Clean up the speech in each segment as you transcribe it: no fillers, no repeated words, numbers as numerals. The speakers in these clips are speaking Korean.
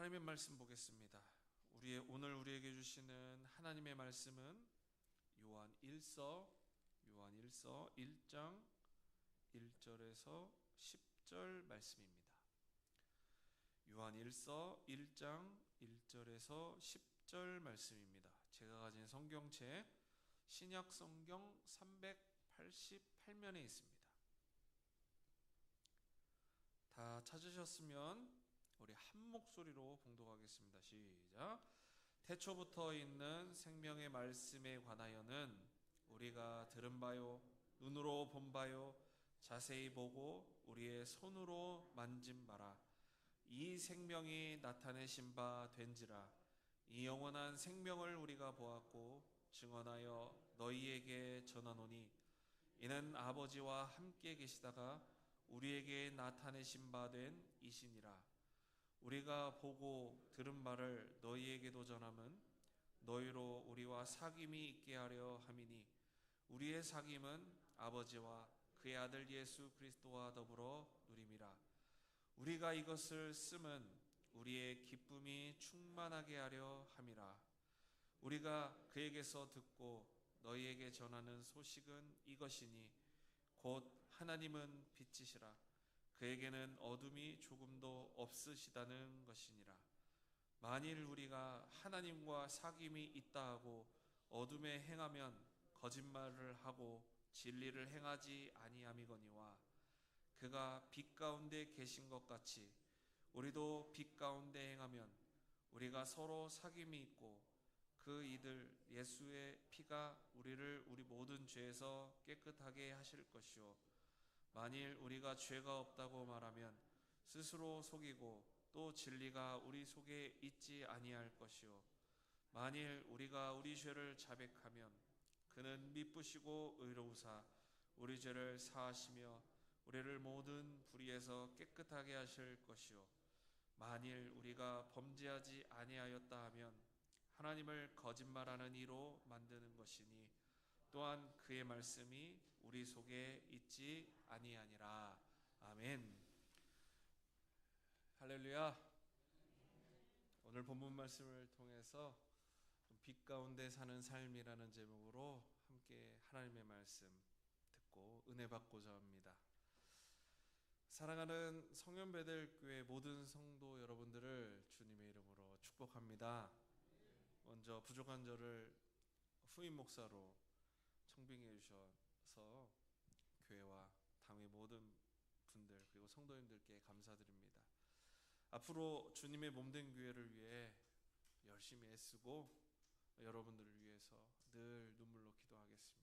하나님의 말씀 보겠습니다. 오늘 우리에게 주시는 하나님의 말씀은 요한 1서 1장 1절에서 10절 말씀입니다. 요한 1서 1장 1절에서 10절 말씀입니다. 제가 가진 성경책 신약 성경 388면에 있습니다. 다 찾으셨으면 우리 한 목소리로 봉독하겠습니다. 시작. 태초부터 있는 생명의 말씀에 관하여는 우리가 들은 바요, 눈으로 본 바요, 자세히 보고 우리의 손으로 만진 바라. 이 생명이 나타내신 바 된지라. 이 영원한 생명을 우리가 보았고 증언하여 너희에게 전하노니 이는 아버지와 함께 계시다가 우리에게 나타내신 바 된 이시니라. 우리가 보고 들은 바를 너희에게도 전함은 너희로 우리와 사귐이 있게 하려 함이니 우리의 사귐은 아버지와 그의 아들 예수 그리스도와 더불어 누림이라. 우리가 이것을 쓰면 우리의 기쁨이 충만하게 하려 함이라. 우리가 그에게서 듣고 너희에게 전하는 소식은 이것이니 곧 하나님은 빛이시라. 그에게는 어둠이 조금도 없으시다는 것이니라. 만일 우리가 하나님과 사귐이 있다 하고 어둠에 행하면 거짓말을 하고 진리를 행하지 아니함이거니와 그가 빛 가운데 계신 것 같이 우리도 빛 가운데 행하면 우리가 서로 사귐이 있고 그 이들 예수의 피가 우리를 우리 모든 죄에서 깨끗하게 하실 것이요 만일 우리가 죄가 없다고 말하면 스스로 속이고 또 진리가 우리 속에 있지 아니할 것이요 만일 우리가 우리 죄를 자백하면 그는 미쁘시고 의로우사 우리 죄를 사하시며 우리를 모든 불의에서 깨끗하게 하실 것이요 만일 우리가 범죄하지 아니하였다 하면 하나님을 거짓말하는 이로 만드는 것이니 또한 그의 말씀이 우리 속에 있지 아니하니라. 아멘. 할렐루야. 오늘 본문 말씀을 통해서 빛 가운데 사는 삶이라는 제목으로 함께 하나님의 말씀 듣고 은혜 받고자 합니다. 사랑하는 성현베델교회 모든 성도 여러분들을 주님의 이름으로 축복합니다. 먼저 부족한 저를 후임 목사로 청빙해 주셔서 교회와 당회 모든 분들 그리고 성도님들께 감사드립니다. 앞으로 주님의 몸된 교회를 위해 열심히 애쓰고 여러분들을 위해서 늘 눈물로 기도하겠습니다.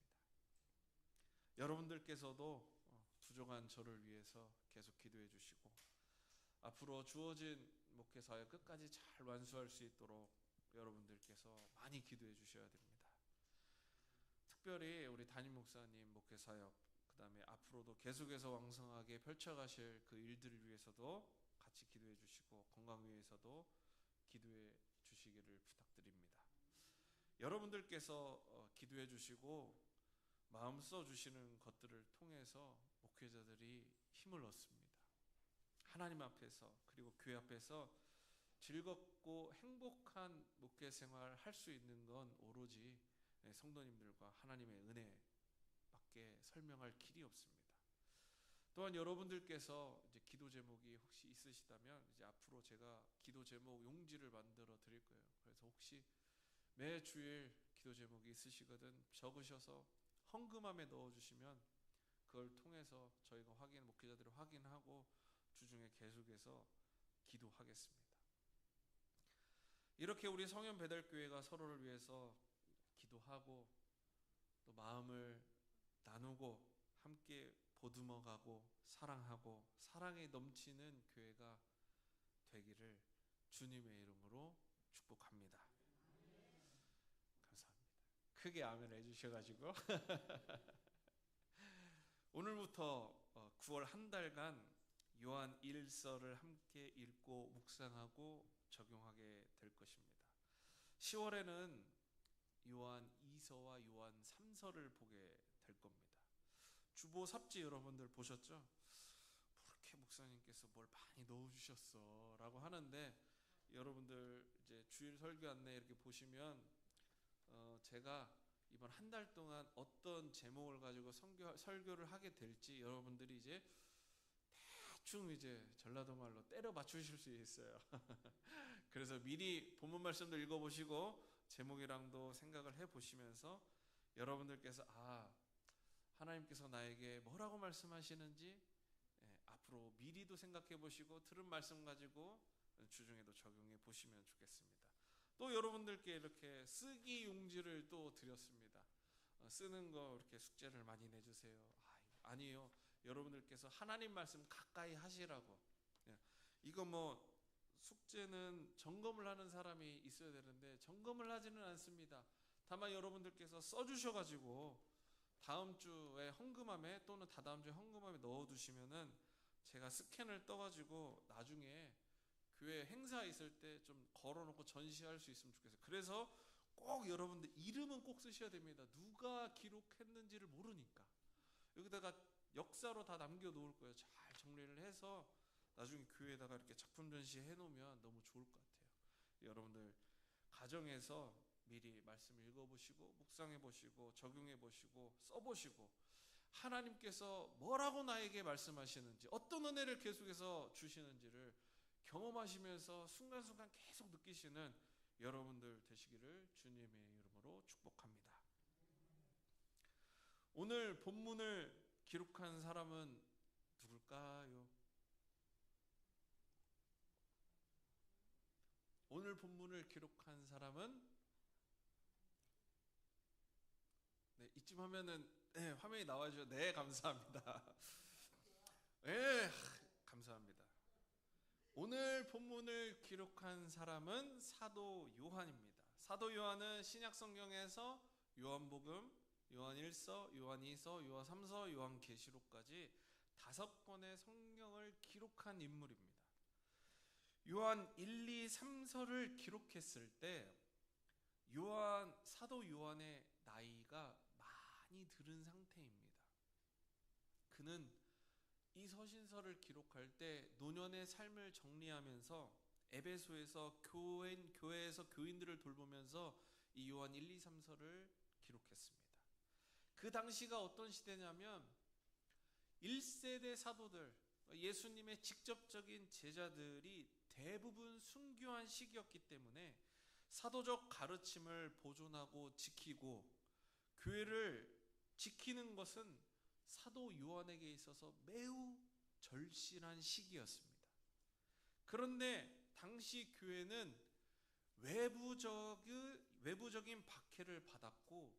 여러분들께서도 부족한 저를 위해서 계속 기도해 주시고 앞으로 주어진 목회 사역 끝까지 잘 완수할 수 있도록 여러분들께서 많이 기도해 주셔야 됩니다. 특별히 우리 담임 목사님 목회 사역 그 다음에 앞으로도 계속해서 왕성하게 펼쳐가실 그 일들을 위해서도 같이 기도해 주시고 건강 위해서도 기도해 주시기를 부탁드립니다. 여러분들께서 기도해 주시고 마음 써 주시는 것들을 통해서 목회자들이 힘을 얻습니다. 하나님 앞에서 그리고 교회 앞에서 즐겁고 행복한 목회 생활을 할 수 있는 건 오로지 성도님들과 하나님의 은혜밖에 설명할 길이 없습니다. 또한 여러분들께서 이제 기도 제목이 혹시 있으시다면 이제 앞으로 제가 기도 제목 용지를 만들어 드릴 거예요. 그래서 혹시 매 주일 기도 제목이 있으시거든 적으셔서 헌금함에 넣어 주시면 그걸 통해서 저희가 목회자들이 확인하고 주중에 계속해서 기도하겠습니다. 이렇게 우리 성현베델교회가 서로를 위해서 기도하고 또 마음을 나누고 함께 보듬어가고 사랑하고 사랑에 넘치는 교회가 되기를 주님의 이름으로 축복합니다. 감사합니다. 크게 아멘 해주셔가지고 오늘부터 9월 한 달간 요한 1서를 함께 읽고 묵상하고 적용하게 될 것입니다. 10월에는 요한 2서와 요한 3서를 보게 될 겁니다. 주보 삽지 여러분들 보셨죠? 그렇게 목사님께서 뭘 많이 넣어주셨어 라고 하는데 여러분들 이제 주일 설교 안내 이렇게 보시면 제가 이번 한 달 동안 어떤 제목을 가지고 설교를 하게 될지 여러분들이 이제 대충 이제 전라도 말로 때려 맞추실 수 있어요. 그래서 미리 본문 말씀도 읽어보시고 제목이랑도 생각을 해보시면서 여러분들께서 하나님께서 나에게 뭐라고 말씀하시는지 앞으로 미리도 생각해 보시고 들은 말씀 가지고 주중에도 적용해 보시면 좋겠습니다. 또 여러분들께 이렇게 쓰기 용지를 또 드렸습니다. 쓰는 거 이렇게 숙제를 많이 내주세요. 아니에요. 여러분들께서 하나님 말씀 가까이 하시라고. 이거 뭐 숙제는 점검을 하는 사람이 있어야 되는데 점검을 하지는 않습니다. 다만 여러분들께서 써주셔가지고 다음 주에 헌금함에 또는 다다음 주에 헌금함에 넣어두시면은 제가 스캔을 떠가지고 나중에 교회 행사 있을 때 좀 걸어놓고 전시할 수 있으면 좋겠어요. 그래서 꼭 여러분들 이름은 꼭 쓰셔야 됩니다. 누가 기록했는지를 모르니까. 여기다가 역사로 다 남겨놓을 거예요. 잘 정리를 해서 나중에 교회에다가 이렇게 작품 전시해 놓으면 너무 좋을 것 같아요. 여러분들 가정에서 미리 말씀 읽어보시고 묵상해보시고 적용해보시고 써보시고 하나님께서 뭐라고 나에게 말씀하시는지 어떤 은혜를 계속해서 주시는지를 경험하시면서 순간순간 계속 느끼시는 여러분들 되시기를 주님의 이름으로 축복합니다. 오늘 본문을 기록한 사람은 누굴까요? 오늘 본문을 기록한 사람은 이쯤 하면은 화면이 나와줘. 네, 감사합니다. 네, 감사합니다. 오늘 본문을 기록한 사람은 사도 요한입니다. 사도 요한은 신약 성경에서 요한복음, 요한 1서, 요한 2서, 요한 3서, 요한 계시록까지 5권의 성경을 기록한 인물입니다. 요한 1, 2, 3서를 기록했을 때 사도 요한의 나이가 많이 들은 상태입니다. 그는 이 서신서를 기록할 때 노년의 삶을 정리하면서 에베소에서 교회에서 교인들을 돌보면서 이 요한 1, 2, 3서를 기록했습니다. 그 당시가 어떤 시대냐면 1세대 사도들, 예수님의 직접적인 제자들이 대부분 순교한 시기였기 때문에 사도적 가르침을 보존하고 지키고 교회를 지키는 것은 사도 요한에게 있어서 매우 절실한 시기였습니다. 그런데 당시 교회는 외부적인 박해를 받았고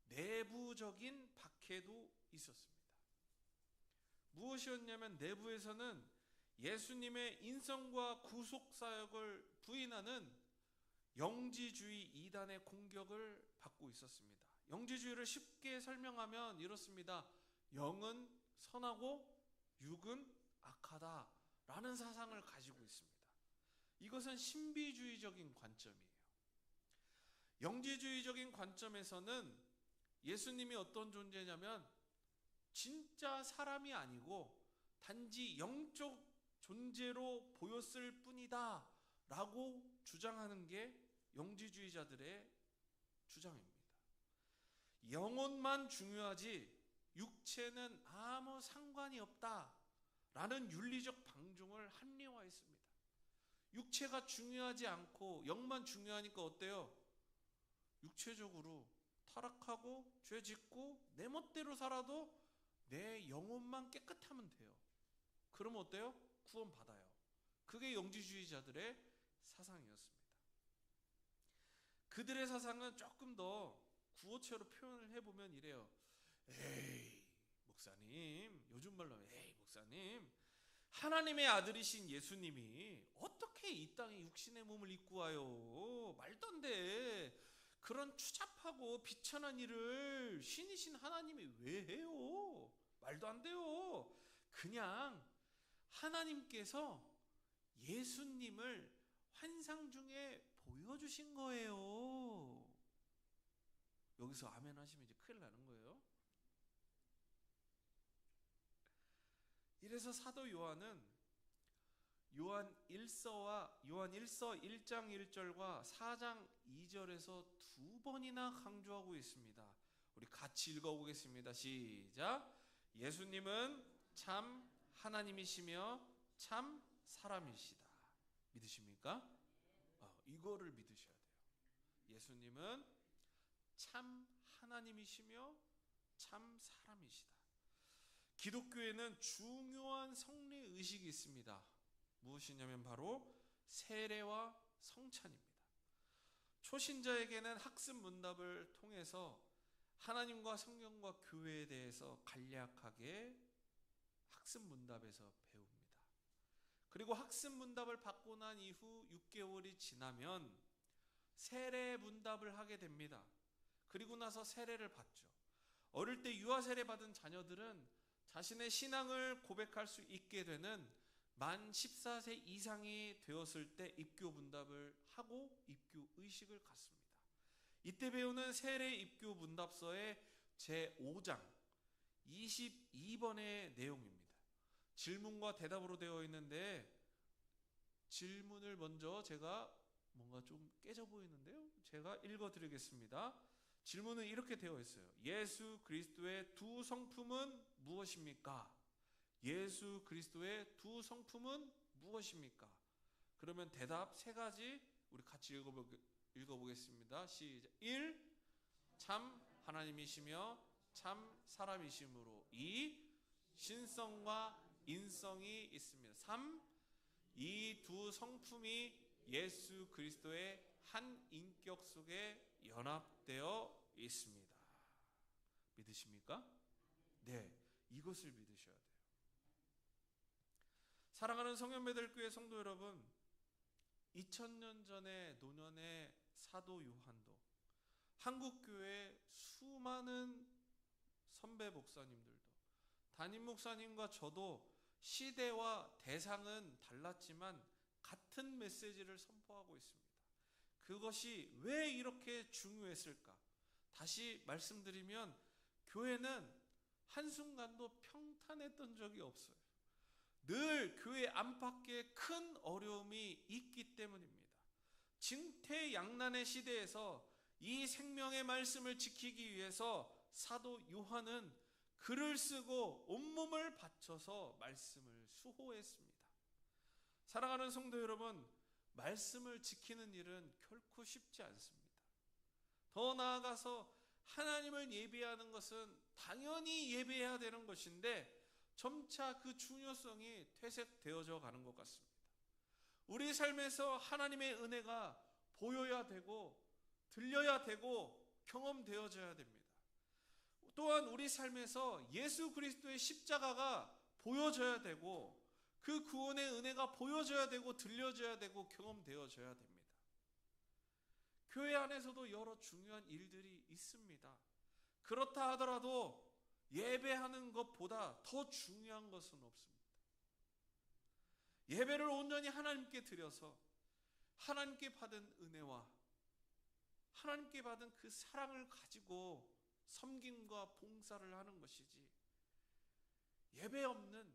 내부적인 박해도 있었습니다. 무엇이었냐면 내부에서는 예수님의 인성과 구속 사역을 부인하는 영지주의 이단의 공격을 받고 있었습니다. 영지주의를 쉽게 설명하면 이렇습니다. 영은 선하고 육은 악하다 라는 사상을 가지고 있습니다. 이것은 신비주의적인 관점이에요. 영지주의적인 관점에서는 예수님이 어떤 존재냐면 진짜 사람이 아니고 단지 영적 존재로 보였을 뿐이다 라고 주장하는 게 영지주의자들의 주장입니다. 영혼만 중요하지 육체는 아무 상관이 없다 라는 윤리적 방종을 합리화했습니다. 육체가 중요하지 않고 영만 중요하니까 어때요? 육체적으로 타락하고 죄 짓고 내 멋대로 살아도 내 영혼만 깨끗하면 돼요. 그러면 어때요? 구원받아요. 그게 영지주의자들의 사상이었습니다. 그들의 사상은 조금 더 구어체로 표현을 해보면 이래요. 에이 목사님, 요즘 말로 에이 목사님, 하나님의 아들이신 예수님이 어떻게 이 땅에 육신의 몸을 입고 와요? 말도 안 돼. 그런 추잡하고 비천한 일을 신이신 하나님이 왜 해요? 말도 안 돼요. 그냥 하나님께서 예수님을 환상 중에 보여주신 거예요. 여기서 아멘 하시면 이제 큰일 나는 거예요. 이래서 사도 요한은 요한 1서 1장 1절과 4장 2절에서 두 번이나 강조하고 있습니다. 우리 같이 읽어보겠습니다. 시작. 예수님은 참 하나님이시며 참 사람이시다. 믿으십니까? 이거를 믿으셔야 돼요. 예수님은 참 하나님이시며 참 사람이시다. 기독교에는 중요한 성례 의식이 있습니다. 무엇이냐면 바로 세례와 성찬입니다. 초신자에게는 학습 문답을 통해서 하나님과 성경과 교회에 대해서 간략하게 학습 문답에서 배웁니다. 그리고 학습 문답을 받고 난 이후 6개월이 지나면 세례 문답을 하게 됩니다. 그리고 나서 세례를 받죠. 어릴 때 유아 세례 받은 자녀들은 자신의 신앙을 고백할 수 있게 되는 만 14세 이상이 되었을 때 입교 문답을 하고 입교 의식을 갖습니다. 이때 배우는 세례 입교 문답서의 제5장 22번의 내용입니다. 질문과 대답으로 되어 있는데 질문을 먼저 제가 뭔가 좀 깨져 보이는데요. 제가 읽어드리겠습니다. 질문은 이렇게 되어 있어요. 예수 그리스도의 두 성품은 무엇입니까? 예수 그리스도의 두 성품은 무엇입니까? 그러면 대답 세 가지 우리 같이 읽어보겠습니다. 시작. 1. 참 하나님이시며 참 사람이시므로. 2. 신성과 인성이 있습니다. 3. 이 두 성품이 예수 그리스도의 한 인격 속에 연합되어 있습니다. 믿으십니까? 네, 이것을 믿으셔야 돼요. 사랑하는 성현배들교회 성도 여러분, 2000년 전에 노년의 사도 요한도, 한국교회 수많은 선배 목사님들도, 담임 목사님과 저도 시대와 대상은 달랐지만 같은 메시지를 선포하고 있습니다. 그것이 왜 이렇게 중요했을까? 다시 말씀드리면 교회는 한순간도 평탄했던 적이 없어요. 늘 교회 안팎에 큰 어려움이 있기 때문입니다. 징태양난의 시대에서 이 생명의 말씀을 지키기 위해서 사도 요한은 글을 쓰고 온몸을 바쳐서 말씀을 수호했습니다. 사랑하는 성도 여러분, 말씀을 지키는 일은 결코 쉽지 않습니다. 더 나아가서 하나님을 예배하는 것은 당연히 예배해야 되는 것인데 점차 그 중요성이 퇴색되어져 가는 것 같습니다. 우리 삶에서 하나님의 은혜가 보여야 되고 들려야 되고 경험되어져야 됩니다. 또한 우리 삶에서 예수 그리스도의 십자가가 보여져야 되고 그 구원의 은혜가 보여져야 되고 들려져야 되고 경험되어져야 됩니다. 교회 안에서도 여러 중요한 일들이 있습니다. 그렇다 하더라도 예배하는 것보다 더 중요한 것은 없습니다. 예배를 온전히 하나님께 드려서 하나님께 받은 은혜와 하나님께 받은 그 사랑을 가지고 섬김과 봉사를 하는 것이지, 예배 없는,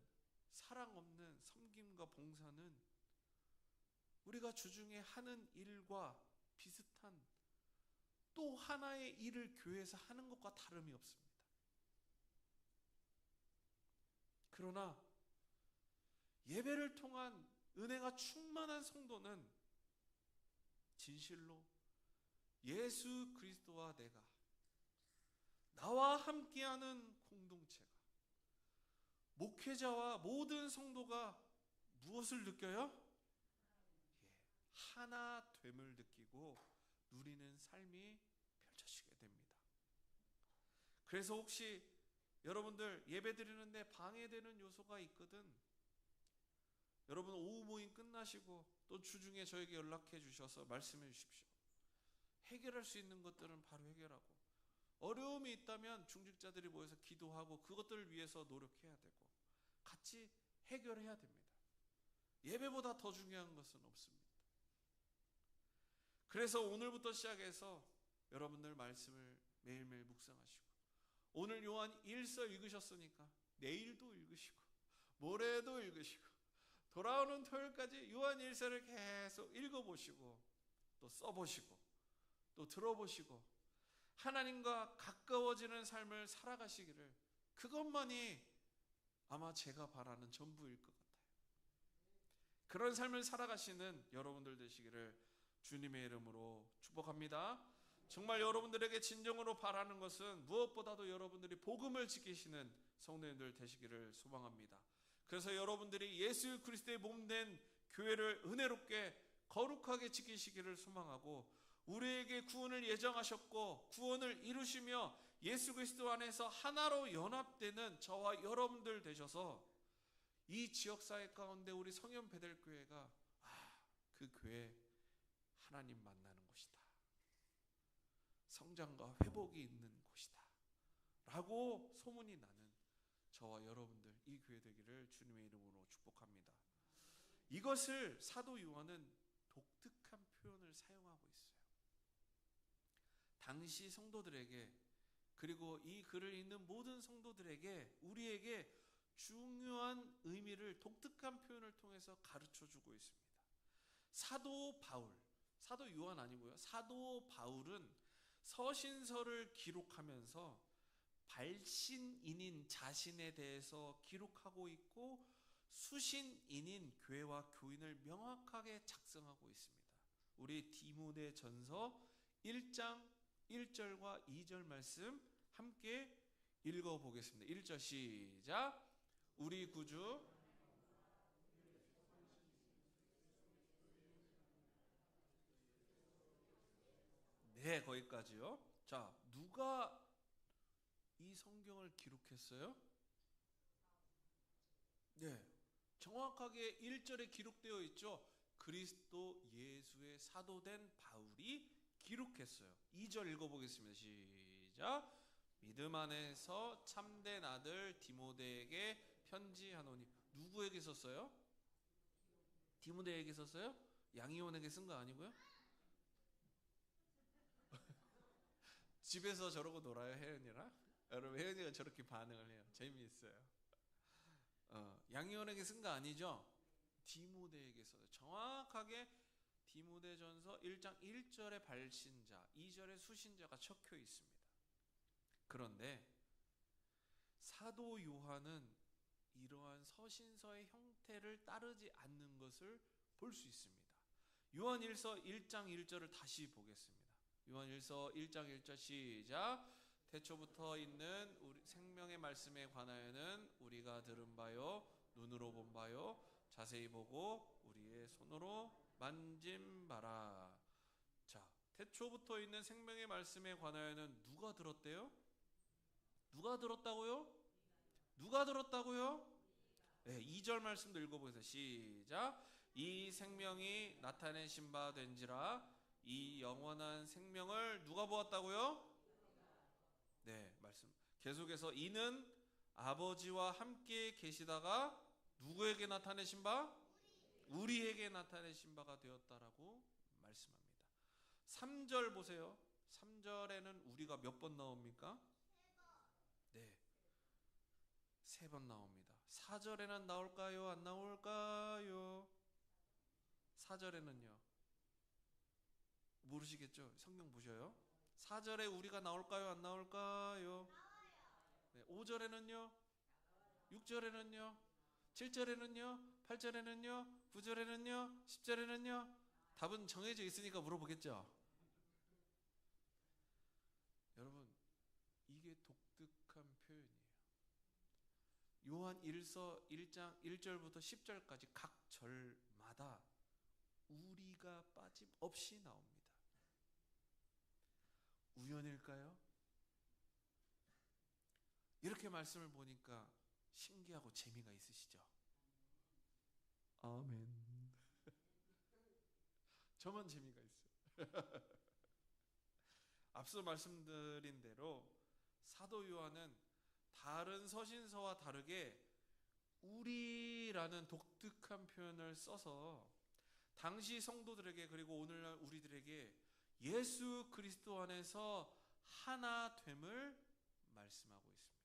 사랑 없는 섬김과 봉사는 우리가 주중에 하는 일과 비슷한 또 하나의 일을 교회에서 하는 것과 다름이 없습니다. 그러나 예배를 통한 은혜가 충만한 성도는 진실로 예수 그리스도와 내가, 나와 함께하는 공동체가, 목회자와 모든 성도가 무엇을 느껴요? 하나됨을 느끼고 누리는 삶이 펼쳐지게 됩니다. 그래서 혹시 여러분들 예배 드리는데 방해되는 요소가 있거든, 여러분 오후 모임 끝나시고 또 주중에 저에게 연락해 주셔서 말씀해 주십시오. 해결할 수 있는 것들은 바로 해결하고, 어려움이 있다면 중직자들이 모여서 기도하고 그것들을 위해서 노력해야 되고 같이 해결해야 됩니다. 예배보다 더 중요한 것은 없습니다. 그래서 오늘부터 시작해서 여러분들 말씀을 매일매일 묵상하시고, 오늘 요한 1서 읽으셨으니까 내일도 읽으시고 모레도 읽으시고 돌아오는 토요일까지 요한일서를 계속 읽어보시고 또 써보시고 또 들어보시고 하나님과 가까워지는 삶을 살아가시기를, 그것만이 아마 제가 바라는 전부일 것 같아요. 그런 삶을 살아가시는 여러분들 되시기를 주님의 이름으로 축복합니다. 정말 여러분들에게 진정으로 바라는 것은 무엇보다도 여러분들이 복음을 지키시는 성도님들 되시기를 소망합니다. 그래서 여러분들이 예수 그리스도의 몸된 교회를 은혜롭게 거룩하게 지키시기를 소망하고, 우리에게 구원을 예정하셨고 구원을 이루시며 예수 그리스도 안에서 하나로 연합되는 저와 여러분들 되셔서 이 지역사회 가운데 우리 성현 베델교회가 그 교회 하나님 만나는 곳이다, 성장과 회복이 있는 곳이다 라고 소문이 나는 저와 여러분들 이 교회 되기를 주님의 이름으로 축복합니다. 이것을 사도 요한은 독특한 표현을 사용하고 있어요. 당시 성도들에게, 그리고 이 글을 읽는 모든 성도들에게, 우리에게 중요한 의미를 독특한 표현을 통해서 가르쳐주고 있습니다. 사도 바울, 사도 요한 아니고요, 사도 바울은 서신서를 기록하면서 발신인인 자신에 대해서 기록하고 있고 수신인인 교회와 교인을 명확하게 작성하고 있습니다. 우리 디모데전서 1장 1절과 2절 말씀 함께 읽어보겠습니다. 1절 시작. 우리 구주 네, 거기까지요. 자, 누가 이 성경을 기록했어요? 네, 정확하게 1절에 기록되어 있죠. 그리스도 예수의 사도된 바울이 기록했어요. 2절 읽어보겠습니다. 시작. 믿음 안에서 참된 아들 디모데에게 편지하노니. 누구에게 썼어요? 디모데에게 썼어요? 양이온에게 쓴 거 아니고요? 집에서 저러고 놀아요, 혜연이랑? 여러분, 혜연이가 저렇게 반응을 해요. 재미있어요. 양이온에게 쓴 거 아니죠? 디모데에게 써요. 정확하게 디모데전서 1장 1절의 발신자, 2절의 수신자가 적혀 있습니다. 그런데 사도 요한은 이러한 서신서의 형태를 따르지 않는 것을 볼 수 있습니다. 요한일서 1장 1절을 다시 보겠습니다. 요한일서 1장 1절 시작. 태초부터 있는 우리 생명의 말씀에 관하여는 우리가 들은 바요 눈으로 본 바요 자세히 보고 우리의 손으로 만진 바라. 자, 태초부터 있는 생명의 말씀에 관하여는 누가 들었대요? 누가 들었다고요? 누가 들었다고요? 네, 2절 말씀도 읽어보겠습니다. 시작. 이 생명이 나타내신 바 된지라. 이 영원한 생명을 누가 보았다고요? 네, 말씀 계속해서 이는 아버지와 함께 계시다가 누구에게 나타내신 바? 우리에게 나타내신 바가 되었다라고 말씀합니다. 3절 보세요. 3절에는 우리가 몇 번 나옵니까? 네, 3번 나옵니다. 4절에는 나올까요? 안 나올까요? 4절에는요, 모르시겠죠? 성경 보셔요. 4절에 우리가 나올까요? 안 나올까요? 네, 5절에는요? 6절에는요? 7절에는요? 8절에는요? 9절에는요? 10절에는요? 답은 정해져 있으니까 물어보겠죠? 여러분, 이게 독특한 표현이에요. 요한 1서 1장 1절부터 10절까지 각 절마다 우리가 빠짐없이 나옵니다. 우연일까요? 이렇게 말씀을 보니까 신기하고 재미가 있으시죠? 아멘. 저만 재미가 있어요. 앞서 말씀드린 대로 사도 요한은 다른 서신서와 다르게 우리라는 독특한 표현을 써서 당시 성도들에게, 그리고 오늘날 우리들에게 예수 그리스도 안에서 하나됨을 말씀하고 있습니다.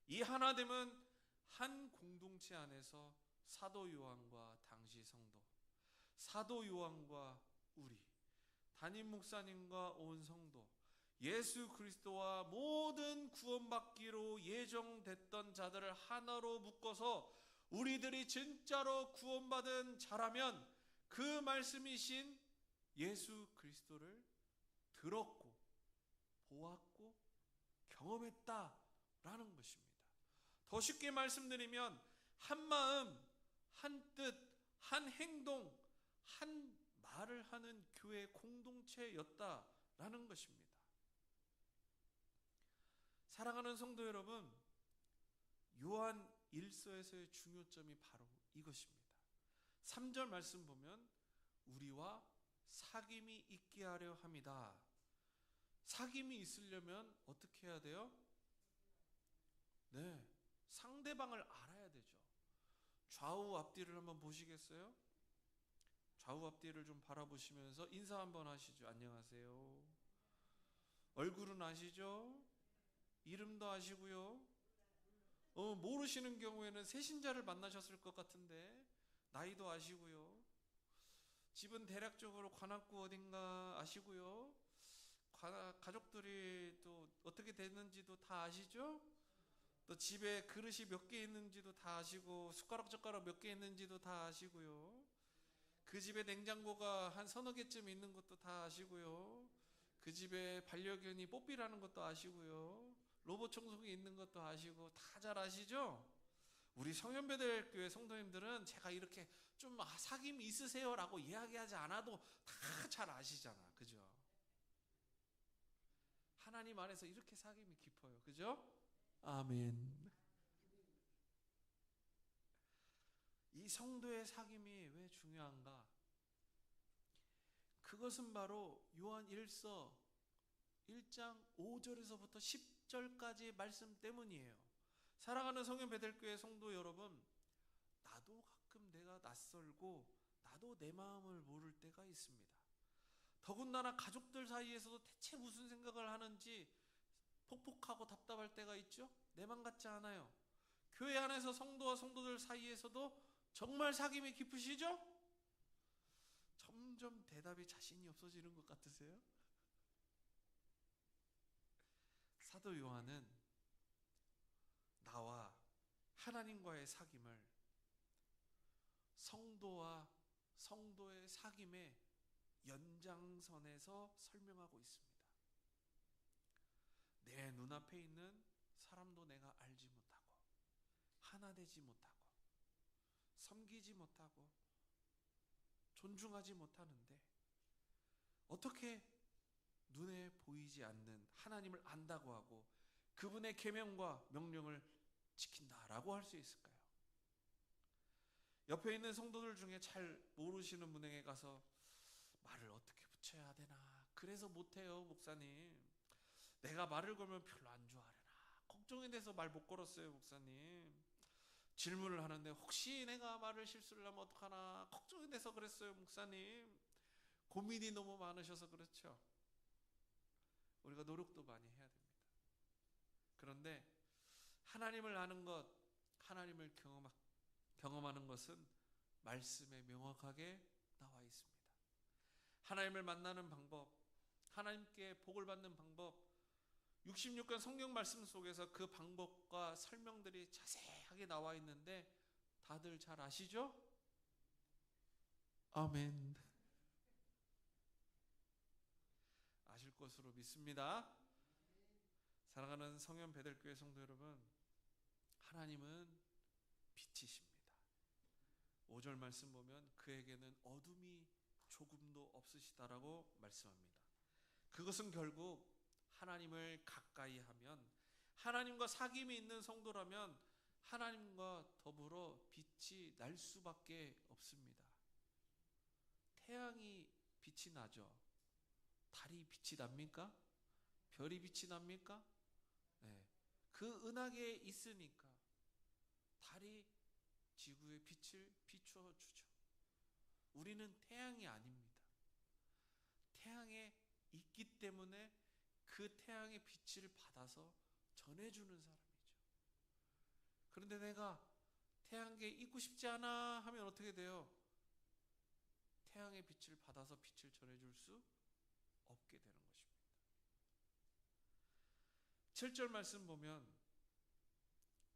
이 하나됨은 한 공동체 안에서 사도 요한과 당시 성도, 사도 요한과 우리, 담임 목사님과 온 성도, 예수 그리스도와 모든 구원받기로 예정됐던 자들을 하나로 묶어서 우리들이 진짜로 구원받은 자라면 그 말씀이신 예수 그리스도를 들었고 보았고 경험했다라는 것입니다. 더 쉽게 말씀드리면 한 마음, 한 뜻, 한 행동, 한 말을 하는 교회 공동체였다라는 것입니다. 사랑하는 성도 여러분, 요한 1서에서의 중요점이 바로 이것입니다. 3절 말씀 보면 우리와 사귐이 있게 하려 함이다. 사귐이 있으려면 어떻게 해야 돼요? 네, 상대방을 알아야 되죠. 좌우 앞뒤를 한번 보시겠어요? 좌우 앞뒤를 좀 바라보시면서 인사 한번 하시죠. 안녕하세요. 얼굴은 아시죠? 이름도 아시고요. 모르시는 경우에는 새신자를 만나셨을 것 같은데 나이도 아시고요. 집은 대략적으로 관악구 어딘가 아시고요. 가족들이 또 어떻게 됐는지도 다 아시죠? 또 집에 그릇이 몇 개 있는지도 다 아시고 숟가락 젓가락 몇 개 있는지도 다 아시고요. 그 집에 냉장고가 한 서너 개쯤 있는 것도 다 아시고요. 그 집에 반려견이 뽀삐라는 것도 아시고요. 로봇 청소기 있는 것도 아시고 다 잘 아시죠? 우리 성현배들교회 성도님들은 제가 이렇게 좀 사귐이 있으세요 라고 이야기하지 않아도 다 잘 아시잖아. 그죠? 하나님 안에서 이렇게 사귐이 깊어요. 그죠? 아멘. 이 성도의 사귐이 왜 중요한가? 그것은 바로 요한 1서 1장 5절에서부터 10절까지의 말씀 때문이에요. 사랑하는 성현 베델교회 성도 여러분, 나도 가끔 내가 낯설고 나도 내 마음을 모를 때가 있습니다. 더군다나 가족들 사이에서도 대체 무슨 생각을 하는지 폭폭하고 답답할 때가 있죠? 내 맘 같지 않아요. 교회 안에서 성도와 성도들 사이에서도 정말 사귐이 깊으시죠? 점점 대답이 자신이 없어지는 것 같으세요? 사도 요한은 나와 하나님과의 사귐을 성도와 성도의 사귐의 연장선에서 설명하고 있습니다. 내 눈앞에 있는 사람도 내가 알지 못하고 하나 되지 못하고 섬기지 못하고 존중하지 못하는데 어떻게 눈에 보이지 않는 하나님을 안다고 하고 그분의 계명과 명령을 지킨다라고 할 수 있을까요? 옆에 있는 성도들 중에 잘 모르시는 분에게 가서 말을 어떻게 붙여야 되나 그래서 못해요 목사님. 내가 말을 걸면 별로 안 좋아하려나 걱정이 돼서 말 못 걸었어요 목사님. 질문을 하는데 혹시 내가 말을 실수를 하면 어떡하나 걱정이 돼서 그랬어요 목사님. 고민이 너무 많으셔서 그렇죠. 우리가 노력도 많이 해야 됩니다. 그런데 하나님을 아는 것, 하나님을 경험하는 것은 말씀에 명확하게 나와 있습니다. 하나님을 만나는 방법, 하나님께 복을 받는 방법, 66권 성경 말씀 속에서 그 방법과 설명들이 자세하게 나와 있는데 다들 잘 아시죠? 아멘. 아실 것으로 믿습니다. 사랑하는 성현 베델교회 성도 여러분, 하나님은 빛이십니다. 5절 말씀 보면 그에게는 어둠이 조금도 없으시다라고 말씀합니다. 그것은 결국 하나님을 가까이 하면 하나님과 사귐이 있는 성도라면 하나님과 더불어 빛이 날 수밖에 없습니다. 태양이 빛이 나죠. 달이 빛이 납니까? 별이 빛이 납니까? 네. 그 은하계에 있으니까 달이 지구의 빛을 비추어 주죠. 우리는 태양이 아닙니다. 태양에 있기 때문에 그 태양의 빛을 받아서 전해주는 사람이죠. 그런데 내가 태양계 있고 싶지 않아 하면 어떻게 돼요? 태양의 빛을 받아서 빛을 전해줄 수 없게 되는 것입니다. 7절 말씀 보면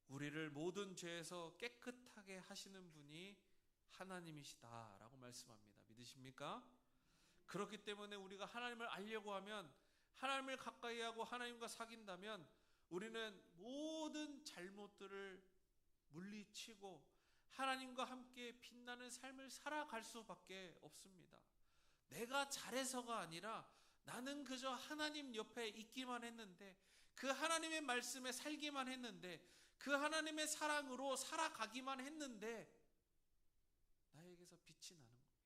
우리를 모든 죄에서 깨끗하게 하시는 분이 하나님이시다라고 말씀합니다. 믿으십니까? 그렇기 때문에 우리가 하나님을 알려고 하면, 하나님을 가까이 하고 하나님과 사귄다면 우리는 모든 잘못들을 물리치고 하나님과 함께 빛나는 삶을 살아갈 수밖에 없습니다. 내가 잘해서가 아니라 나는 그저 하나님 옆에 있기만 했는데, 그 하나님의 말씀에 살기만 했는데, 그 하나님의 사랑으로 살아가기만 했는데 나에게서 빛이 나는 겁니다.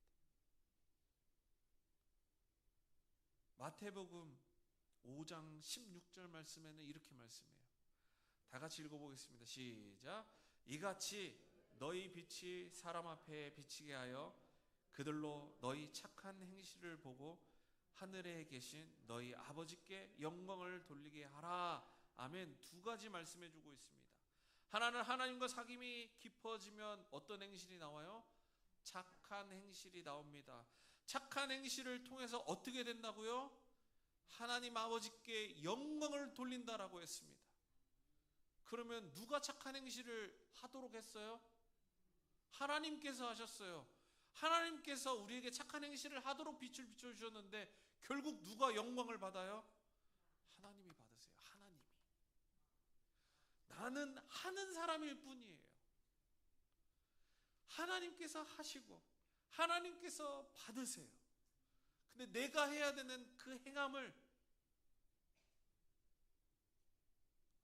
마태복음 5장 16절 말씀에는 이렇게 말씀해요. 다 같이 읽어보겠습니다. 시작. 이같이 너희 빛이 사람 앞에 비치게 하여 그들로 너희 착한 행실을 보고 하늘에 계신 너희 아버지께 영광을 돌리게 하라. 아멘. 두 가지 말씀해 주고 있습니다. 하나는 하나님과 사귐이 깊어지면 어떤 행실이 나와요? 착한 행실이 나옵니다. 착한 행실을 통해서 어떻게 된다고요? 하나님 아버지께 영광을 돌린다라고 했습니다. 그러면 누가 착한 행실을 하도록 했어요? 하나님께서 하셨어요. 하나님께서 우리에게 착한 행실을 하도록 빛을 비춰주셨는데 결국 누가 영광을 받아요? 하나님이 받으세요. 하나님이. 나는 하는 사람일 뿐이에요. 하나님께서 하시고 하나님께서 받으세요. 근데 내가 해야 되는 그 행함을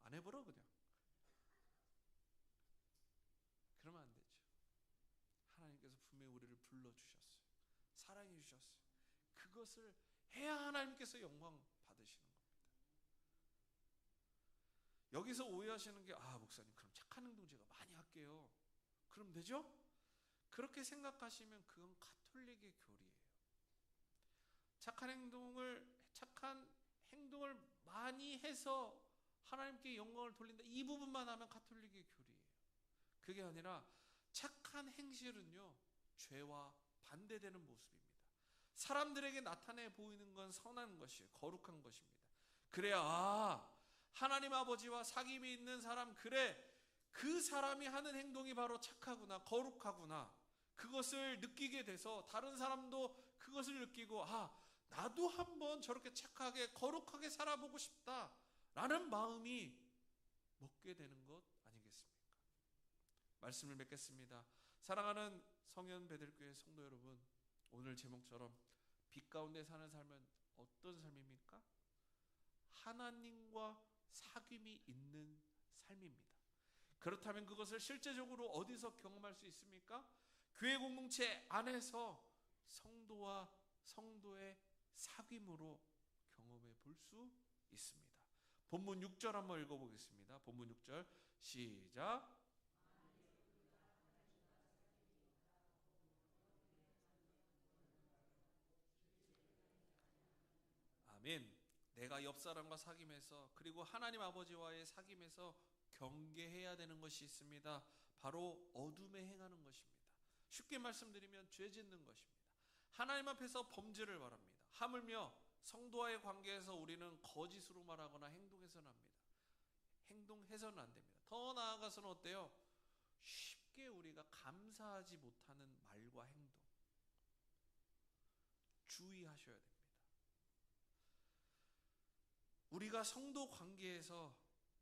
안 해보라 그냥. 그러면 안 되죠. 하나님께서 분명히 우리를 불러주셨어요. 사랑해 주셨어요. 그것을 해야 하나님께서 영광 받으시는 겁니다. 여기서 오해하시는 게, 목사님 그럼 착한 행동 제가 많이 할게요. 그럼 되죠? 그렇게 생각하시면 그건 가톨릭의 교리예요. 착한 행동을 많이 해서 하나님께 영광을 돌린다, 이 부분만 하면 가톨릭의 교리예요. 그게 아니라 착한 행실은요, 죄와 반대되는 모습입니다. 사람들에게 나타내 보이는 건 선한 것이에요. 거룩한 것입니다. 그래야 하나님 아버지와 사귐이 있는 사람, 그래, 그 사람이 하는 행동이 바로 착하구나, 거룩하구나, 그것을 느끼게 돼서 다른 사람도 그것을 느끼고 나도 한번 저렇게 착하게 거룩하게 살아보고 싶다 라는 마음이 먹게 되는 것 아니겠습니까? 말씀을 맺겠습니다. 사랑하는 성현 베들교회 성도 여러분, 오늘 제목처럼 빛 가운데 사는 삶은 어떤 삶입니까? 하나님과 사귐이 있는 삶입니다. 그렇다면 그것을 실제적으로 어디서 경험할 수 있습니까? 교회 공동체 안에서 성도와 성도의 사귐으로 경험해 볼 수 있습니다. 본문 6절 한번 읽어보겠습니다. 본문 6절 시작. 아멘. 내가 옆 사람과 사귐에서, 그리고 하나님 아버지와의 사귐에서 경계해야 되는 것이 있습니다. 바로 어둠에 행하는 것입니다. 쉽게 말씀드리면 죄 짓는 것입니다. 하나님 앞에서 범죄를 말합니다. 하물며 성도와의 관계에서 우리는 거짓으로 말하거나 행동해서는 안 됩니다. 더 나아가서는 어때요? 쉽게 우리가 감사하지 못하는 말과 행동, 주의하셔야 됩니다. 우리가 성도 관계에서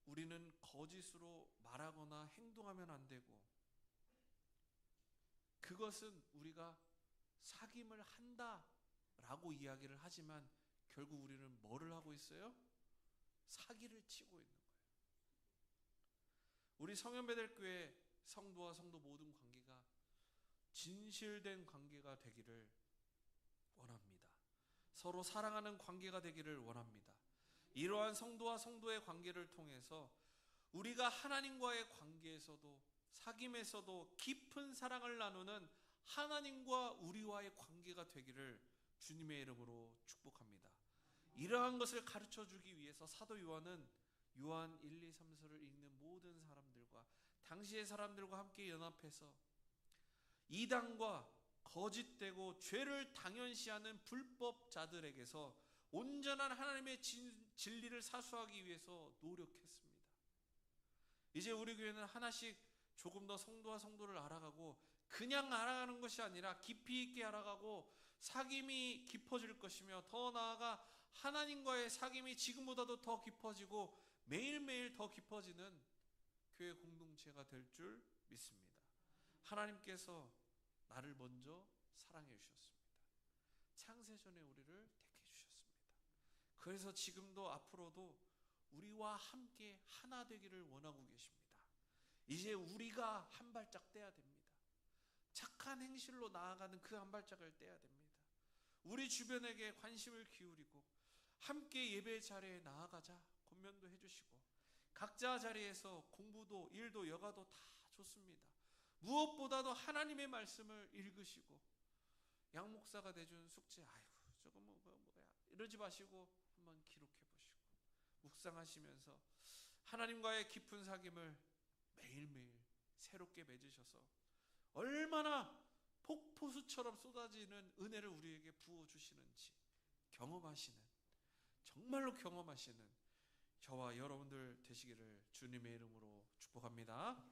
우리는 거짓으로 말하거나 행동하면 안 되고, 그것은 우리가 사귐을 한다라고 이야기를 하지만 결국 우리는 뭐를 하고 있어요? 사기를 치고 있는 거예요. 우리 성현배들교회 성도와 성도 모든 관계가 진실된 관계가 되기를 원합니다. 서로 사랑하는 관계가 되기를 원합니다. 이러한 성도와 성도의 관계를 통해서 우리가 하나님과의 관계에서도 사귐에서도 깊은 사랑을 나누는 하나님과 우리와의 관계가 되기를 주님의 이름으로 축복합니다. 이러한 것을 가르쳐 주기 위해서 사도 요한은 요한 1, 2, 3서를 읽는 모든 사람들과 당시의 사람들과 함께 연합해서 이단과 거짓되고 죄를 당연시하는 불법자들에게서 온전한 하나님의 진리를 사수하기 위해서 노력했습니다. 이제 우리 교회는 하나씩 조금 더 성도와 성도를 알아가고 그냥 알아가는 것이 아니라 깊이 있게 알아가고 사귐이 깊어질 것이며 더 나아가 하나님과의 사귐이 지금보다도 더 깊어지고 매일매일 더 깊어지는 교회 공동체가 될 줄 믿습니다. 하나님께서 나를 먼저 사랑해 주셨습니다. 창세전에 우리를 택해 주셨습니다. 그래서 지금도 앞으로도 우리와 함께 하나 되기를 원하고 계십니다. 이제 우리가 한 발짝 떼야 됩니다. 착한 행실로 나아가는 그 한 발짝을 떼야 됩니다. 우리 주변에게 관심을 기울이고 함께 예배 자리에 나아가자 권면도 해주시고 각자 자리에서 공부도 일도 여가도 다 좋습니다. 무엇보다도 하나님의 말씀을 읽으시고 양 목사가 내준 숙제 저거 뭐야 이러지 마시고 한번 기록해 보시고 묵상하시면서 하나님과의 깊은 사귐을 매일매일 새롭게 맺으셔서 얼마나 폭포수처럼 쏟아지는 은혜를 우리에게 부어주시는지 경험하시는, 정말로 경험하시는 저와 여러분들 되시기를 주님의 이름으로 축복합니다.